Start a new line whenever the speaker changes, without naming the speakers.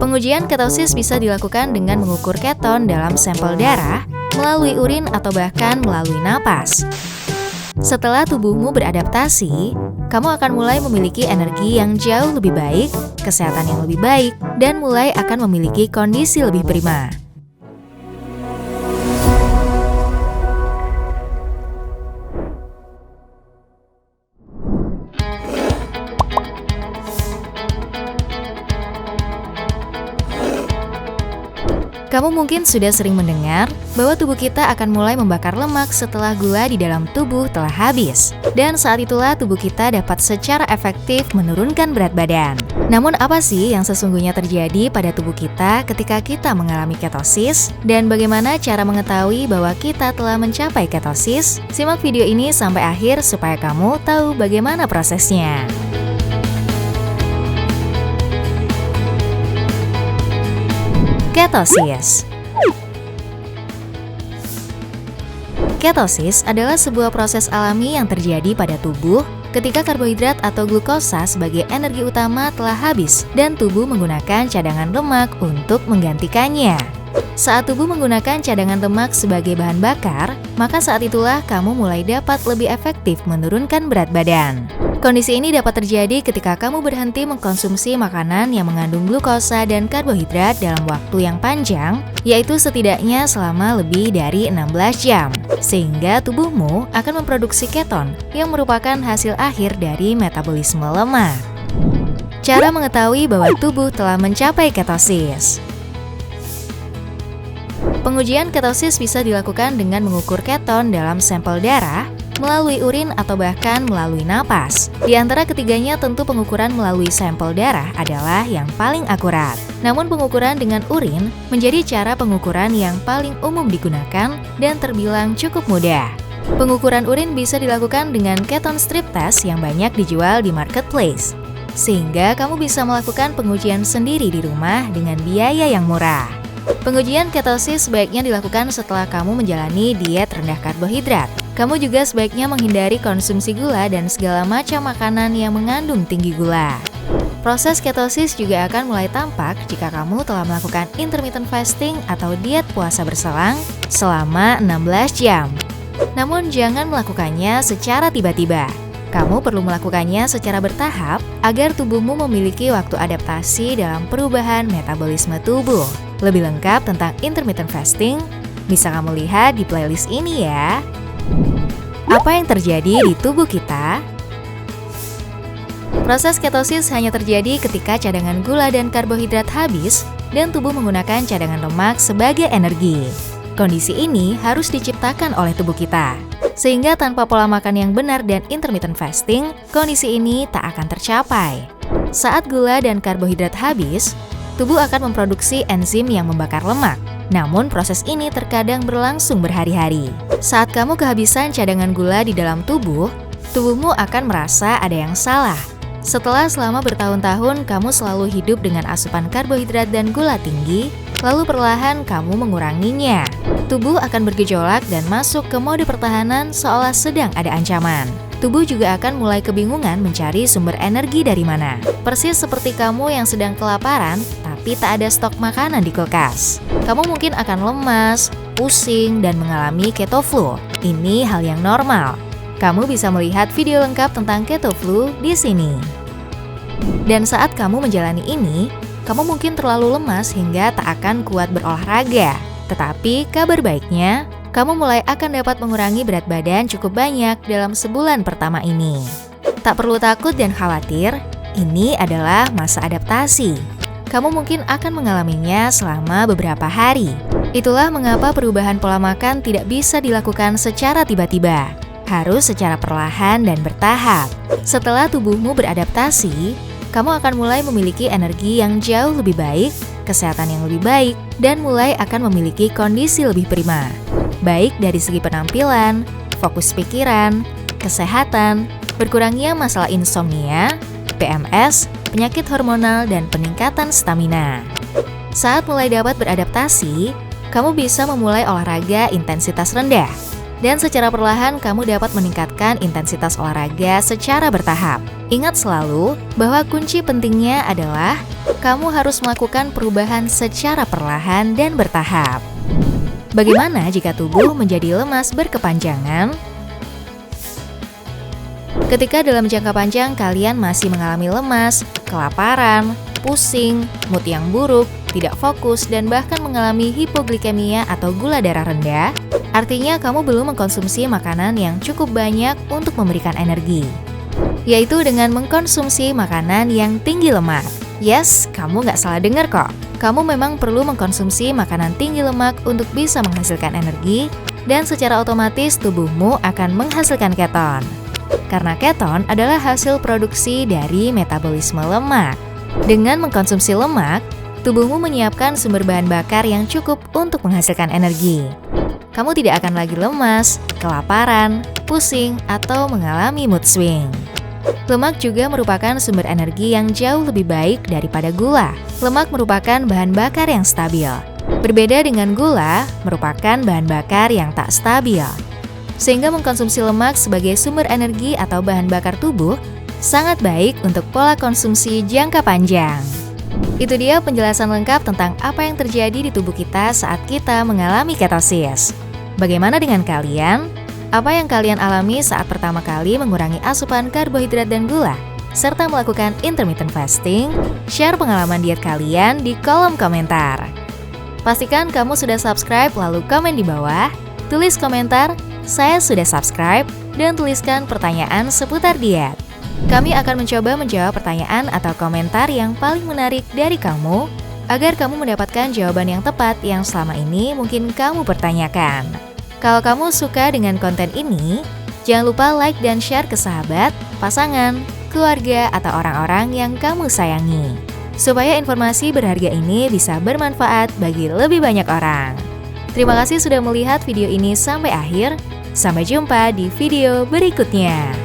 Pengujian ketosis bisa dilakukan dengan mengukur keton dalam sampel darah, melalui urin atau bahkan melalui napas. Setelah tubuhmu beradaptasi, kamu akan mulai memiliki energi yang jauh lebih baik, kesehatan yang lebih baik, dan mulai akan memiliki kondisi lebih prima. Kamu mungkin sudah sering mendengar bahwa tubuh kita akan mulai membakar lemak setelah gula di dalam tubuh telah habis. Dan saat itulah tubuh kita dapat secara efektif menurunkan berat badan. Namun apa sih yang sesungguhnya terjadi pada tubuh kita ketika kita mengalami ketosis? Dan bagaimana cara mengetahui bahwa kita telah mencapai ketosis? Simak video ini sampai akhir supaya kamu tahu bagaimana prosesnya. Ketosis. Ketosis adalah sebuah proses alami yang terjadi pada tubuh ketika karbohidrat atau glukosa sebagai energi utama telah habis dan tubuh menggunakan cadangan lemak untuk menggantikannya. Saat tubuh menggunakan cadangan lemak sebagai bahan bakar, maka saat itulah kamu mulai dapat lebih efektif menurunkan berat badan. Kondisi ini dapat terjadi ketika kamu berhenti mengkonsumsi makanan yang mengandung glukosa dan karbohidrat dalam waktu yang panjang, yaitu setidaknya selama lebih dari 16 jam, sehingga tubuhmu akan memproduksi keton yang merupakan hasil akhir dari metabolisme lemak. Cara mengetahui bahwa tubuh telah mencapai ketosis. Pengujian ketosis bisa dilakukan dengan mengukur keton dalam sampel darah, melalui urin atau bahkan melalui napas. Di antara ketiganya tentu pengukuran melalui sampel darah adalah yang paling akurat. Namun pengukuran dengan urin menjadi cara pengukuran yang paling umum digunakan dan terbilang cukup mudah. Pengukuran urin bisa dilakukan dengan keton strip test yang banyak dijual di marketplace, sehingga kamu bisa melakukan pengujian sendiri di rumah dengan biaya yang murah. Pengujian ketosis sebaiknya dilakukan setelah kamu menjalani diet rendah karbohidrat. Kamu juga sebaiknya menghindari konsumsi gula dan segala macam makanan yang mengandung tinggi gula. Proses ketosis juga akan mulai tampak jika kamu telah melakukan intermittent fasting atau diet puasa berselang selama 16 jam. Namun jangan melakukannya secara tiba-tiba. Kamu perlu melakukannya secara bertahap agar tubuhmu memiliki waktu adaptasi dalam perubahan metabolisme tubuh. Lebih lengkap tentang intermittent fasting bisa kamu lihat di playlist ini ya. Apa yang terjadi di tubuh kita? Proses ketosis hanya terjadi ketika cadangan gula dan karbohidrat habis dan tubuh menggunakan cadangan lemak sebagai energi. Kondisi ini harus diciptakan oleh tubuh kita. Sehingga tanpa pola makan yang benar dan intermittent fasting, kondisi ini tak akan tercapai. Saat gula dan karbohidrat habis, tubuh akan memproduksi enzim yang membakar lemak. Namun proses ini terkadang berlangsung berhari-hari. Saat kamu kehabisan cadangan gula di dalam tubuh, tubuhmu akan merasa ada yang salah. Setelah selama bertahun-tahun kamu selalu hidup dengan asupan karbohidrat dan gula tinggi, lalu perlahan kamu menguranginya. Tubuh akan bergejolak dan masuk ke mode pertahanan seolah sedang ada ancaman. Tubuh juga akan mulai kebingungan mencari sumber energi dari mana. Persis seperti kamu yang sedang kelaparan, tapi tak ada stok makanan di kulkas. Kamu mungkin akan lemas, pusing, dan mengalami keto flu. Ini hal yang normal. Kamu bisa melihat video lengkap tentang keto flu di sini. Dan saat kamu menjalani ini, kamu mungkin terlalu lemas hingga tak akan kuat berolahraga. Tetapi kabar baiknya, kamu mulai akan dapat mengurangi berat badan cukup banyak dalam sebulan pertama ini. Tak perlu takut dan khawatir, ini adalah masa adaptasi. Kamu mungkin akan mengalaminya selama beberapa hari. Itulah mengapa perubahan pola makan tidak bisa dilakukan secara tiba-tiba. Harus secara perlahan dan bertahap. Setelah tubuhmu beradaptasi, kamu akan mulai memiliki energi yang jauh lebih baik, kesehatan yang lebih baik, dan mulai akan memiliki kondisi lebih prima. Baik dari segi penampilan, fokus pikiran, kesehatan, berkurangnya masalah insomnia, PMS, penyakit hormonal, dan peningkatan stamina. Saat mulai dapat beradaptasi, kamu bisa memulai olahraga intensitas rendah. Dan secara perlahan kamu dapat meningkatkan intensitas olahraga secara bertahap. Ingat selalu bahwa kunci pentingnya adalah kamu harus melakukan perubahan secara perlahan dan bertahap. Bagaimana jika tubuh menjadi lemas berkepanjangan? Ketika dalam jangka panjang kalian masih mengalami lemas, kelaparan, pusing, mood yang buruk, tidak fokus, dan bahkan mengalami hipoglikemia atau gula darah rendah, artinya kamu belum mengkonsumsi makanan yang cukup banyak untuk memberikan energi, yaitu dengan mengkonsumsi makanan yang tinggi lemak. Yes, kamu nggak salah dengar kok. Kamu memang perlu mengkonsumsi makanan tinggi lemak untuk bisa menghasilkan energi, dan secara otomatis tubuhmu akan menghasilkan keton. Karena keton adalah hasil produksi dari metabolisme lemak. Dengan mengkonsumsi lemak, tubuhmu menyiapkan sumber bahan bakar yang cukup untuk menghasilkan energi. Kamu tidak akan lagi lemas, kelaparan, pusing, atau mengalami mood swing. Lemak juga merupakan sumber energi yang jauh lebih baik daripada gula. Lemak merupakan bahan bakar yang stabil. Berbeda dengan gula, merupakan bahan bakar yang tak stabil. Sehingga mengkonsumsi lemak sebagai sumber energi atau bahan bakar tubuh sangat baik untuk pola konsumsi jangka panjang. Itu dia penjelasan lengkap tentang apa yang terjadi di tubuh kita saat kita mengalami ketosis. Bagaimana dengan kalian? Apa yang kalian alami saat pertama kali mengurangi asupan karbohidrat dan gula, serta melakukan intermittent fasting? Share pengalaman diet kalian di kolom komentar. Pastikan kamu sudah subscribe lalu komen di bawah, tulis komentar, "Saya sudah subscribe," dan tuliskan pertanyaan seputar diet. Kami akan mencoba menjawab pertanyaan atau komentar yang paling menarik dari kamu, agar kamu mendapatkan jawaban yang tepat yang selama ini mungkin kamu pertanyakan. Kalau kamu suka dengan konten ini, jangan lupa like dan share ke sahabat, pasangan, keluarga, atau orang-orang yang kamu sayangi, supaya informasi berharga ini bisa bermanfaat bagi lebih banyak orang. Terima kasih sudah melihat video ini sampai akhir. Sampai jumpa di video berikutnya.